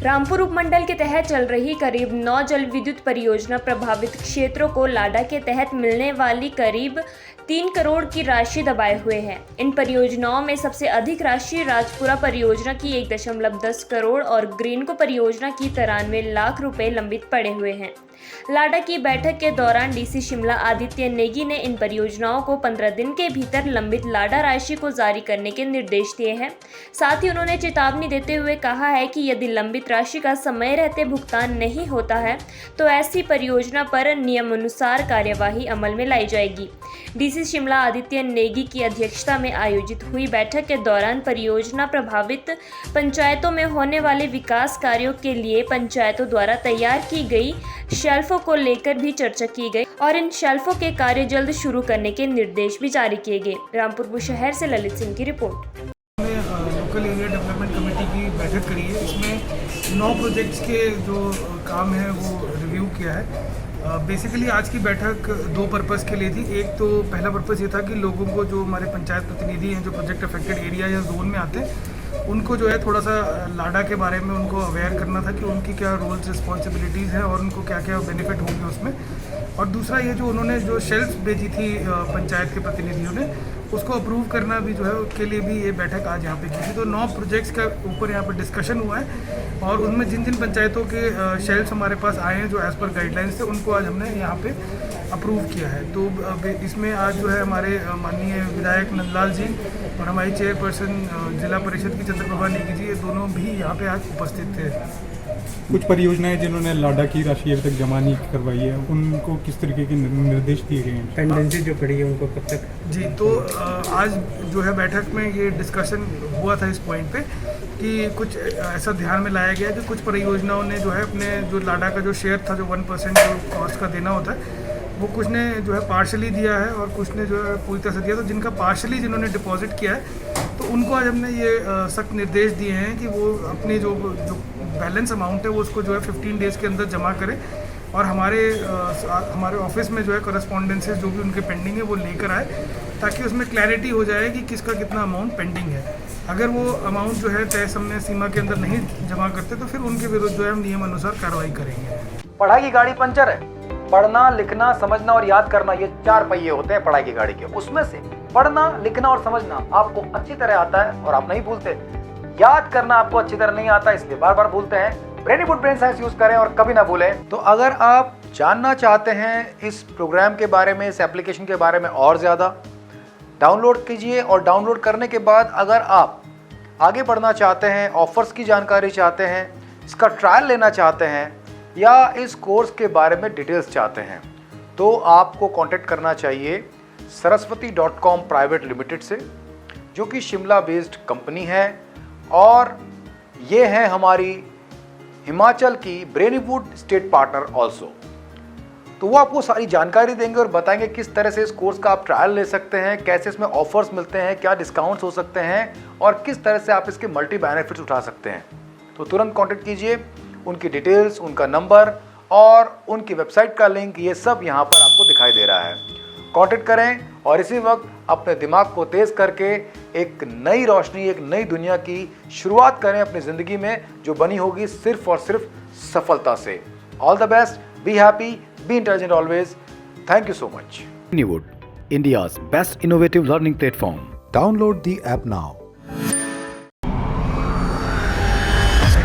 रामपुर उपमंडल के तहत चल रही करीब 9 जल विद्युत परियोजना प्रभावित क्षेत्रों को लाडा के तहत मिलने वाली करीब 3 करोड़ की राशि दबाए हुए है। इन परियोजनाओं में सबसे अधिक राशि राजपुरा परियोजना की 1.10 करोड़ और ग्रीनको परियोजना की 93 लाख रुपए लंबित पड़े हुए हैं। लाडा की बैठक के दौरान डीसी शिमला आदित्य नेगी ने इन परियोजनाओं को 15 दिन के भीतर लंबित लाडा राशि को जारी करने के निर्देश दिए हैं। साथ ही उन्होंने चेतावनी देते हुए कहा है कि यदि लंबित राशि का समय रहते भुगतान नहीं होता है तो ऐसी परियोजना पर नियमानुसार कार्यवाही अमल में लाई जाएगी। डीसी शिमला आदित्य नेगी की अध्यक्षता में आयोजित हुई बैठक के दौरान परियोजना प्रभावित पंचायतों में होने वाले विकास कार्यों के लिए पंचायतों द्वारा तैयार की गई शेल्फों को लेकर भी चर्चा की गई और इन शेल्फों के कार्य जल्द शुरू करने के निर्देश भी जारी किए गए। रामपुर शहर से ललित सिंह की report. Local area development committee की बैठक करी है। इसमें 9 प्रोजेक्ट्स के जो काम है वो रिव्यू किया है। बेसिकली आज की बैठक 2 पर्पज़ के लिए थी। एक तो पहला पर्पज़ ये था कि लोगों को जो हमारे पंचायत प्रतिनिधि हैं जो प्रोजेक्ट अफेक्टेड एरिया या जोन में आते हैं उनको जो है थोड़ा सा लाडा के बारे में उनको अवेयर करना था कि उनकी क्या रोल्स रिस्पॉन्सिबिलिटीज़ हैं और उनको क्या क्या बेनिफिट होंगे उसमें। और दूसरा ये जो उन्होंने जो शेल्फ भेजी थी पंचायत के प्रतिनिधियों ने उसको अप्रूव करना भी जो है उसके लिए भी ये बैठक आज यहाँ पे की थी। तो 9 प्रोजेक्ट्स का ऊपर यहाँ पर डिस्कशन हुआ है और उनमें जिन जिन पंचायतों के शेल्फ हमारे पास आए हैं जो एज़ पर गाइडलाइंस थे उनको आज हमने यहाँ पे अप्रूव किया है। तो इसमें आज जो है हमारे माननीय विधायक नंदलाल जी और हमारी चेयरपर्सन जिला परिषद की चंद्रप्रभा नेगी जी ये दोनों भी यहाँ पे आज उपस्थित थे। कुछ परियोजनाएं जिन्होंने लाडा की राशि अभी तक जमा नहीं करवाई है उनको किस तरीके के निर्देश दिए गए हैं? पेंडेंसी जो पड़ी है उनको कब तक? जी, तो आज जो है बैठक में ये डिस्कशन हुआ था इस पॉइंट पे कि कुछ ऐसा ध्यान में लाया गया कि कुछ परियोजनाओं ने जो है अपने जो लाडा का जो शेयर था जो 1% जो कॉस्ट का देना होता है वो कुछ ने जो है पार्शली दिया है और कुछ ने जो है पूरी तरह से दिया। तो जिनका पार्शली जिन्होंने डिपॉजिट किया है तो उनको आज हमने ये सख्त निर्देश दिए हैं कि वो अपनी जो बैलेंस अमाउंट है वो उसको जो है 15 डेज़ के अंदर जमा करें और हमारे ऑफिस में जो है करस्पॉन्डेंसेस जो भी उनके पेंडिंग है वो लेकर आए ताकि उसमें क्लैरिटी हो जाए कि किसका कितना अमाउंट पेंडिंग है। अगर वो अमाउंट जो है तय समय सीमा के अंदर नहीं जमा करते तो फिर उनके विरुद्ध जो है हम नियम अनुसार कार्रवाई करेंगे। पढ़ाई की गाड़ी पंचर है। पढ़ना, लिखना, समझना और याद करना ये 4 पहिए होते हैं पढ़ाई की गाड़ी के। उसमें से पढ़ना, लिखना और समझना आपको अच्छी तरह आता है और आप नहीं भूलते। याद करना आपको अच्छी तरह नहीं आता इसलिए बार बार भूलते हैं। ब्रेनीवुड ब्रेन साइंस यूज करें और कभी ना भूलें। तो अगर आप जानना चाहते हैं इस प्रोग्राम के बारे में, इस एप्लीकेशन के बारे में और ज्यादा, डाउनलोड कीजिए और डाउनलोड करने के बाद अगर आप आगे बढ़ना चाहते हैं, ऑफर्स की जानकारी चाहते हैं, इसका ट्रायल लेना चाहते हैं या इस कोर्स के बारे में डिटेल्स चाहते हैं तो आपको कांटेक्ट करना चाहिए saraswati.com प्राइवेट लिमिटेड से, जो कि शिमला बेस्ड कंपनी है और ये है हमारी हिमाचल की ब्रेनीवुड स्टेट पार्टनर ऑल्सो। तो वो आपको सारी जानकारी देंगे और बताएंगे किस तरह से इस कोर्स का आप ट्रायल ले सकते हैं, कैसे इसमें ऑफर्स मिलते हैं, क्या डिस्काउंट्स हो सकते हैं और किस तरह से आप इसके मल्टी बेनिफिट्स उठा सकते हैं। तो तुरंत कांटेक्ट कीजिए। उनकी डिटेल्स, उनका नंबर और उनकी वेबसाइट का लिंक ये सब यहाँ पर आपको दिखाई दे रहा है। कांटेक्ट करें और इसी वक्त अपने दिमाग को तेज करके एक नई रोशनी, एक नई दुनिया की शुरुआत करें अपनी जिंदगी में जो बनी होगी सिर्फ और सिर्फ सफलता से। All the best, be happy, be intelligent always. Thank you so much. Brainywood, India's best innovative learning platform. Download the app now.